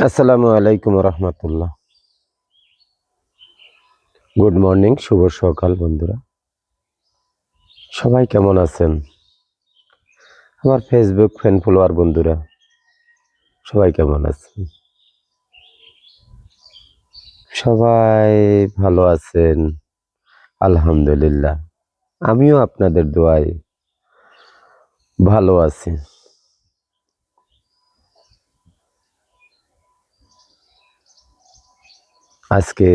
আসসালামু আলাইকুম রহমতুল্লাহ। Good morning, শুভ সকাল বন্ধুরা। সবাই কেমন আছেন? আমার ফেসবুক ফ্যান ফলোয়ার বন্ধুরা সবাই কেমন আছেন? সবাই ভালো আছেন? আলহামদুলিল্লাহ, আমিও আপনাদের দোয়ায় ভালো আছি। আজকে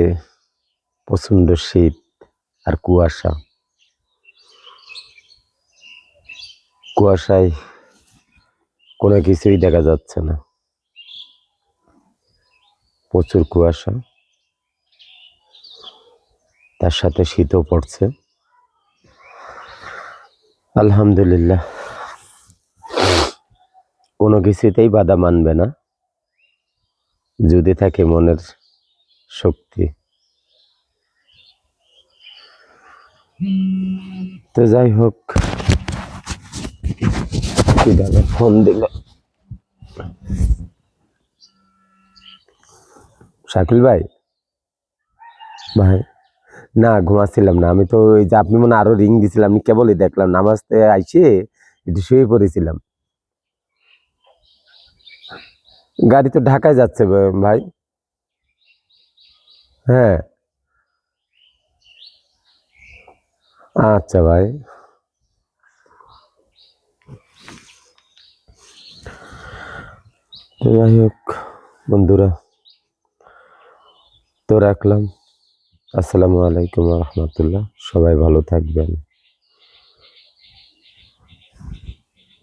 প্রচণ্ড শীত আর কুয়াশায় কোনো কিছুই দেখা যাচ্ছে না। প্রচুর কুয়াশা, তার সাথে শীতও পড়ছে। আলহামদুলিল্লাহ, কোনো কিছুতেই বাধা মানবে না যদি থাকে মনের শক্তি। তো যাই হোক, কিভাবে ফোন দিল শাকিল ভাই? ভাই না, ঘুমাচ্ছিলাম না আমি তো। ওই যে আপনি মনে আরো রিং দিছিলাম, আমি কেবলই দেখলাম, নামাজতে আইসে একটু শুয়ে পড়েছিলাম। গাড়ি তো ঢাকায় যাচ্ছে ভাই। হ্যাঁ, আচ্ছা ভাই। তো যাই হোক বন্ধুরা, তো রাখলাম। আসসালামু আলাইকুম রহমতুল্লাহ, সবাই ভালো থাকবেন।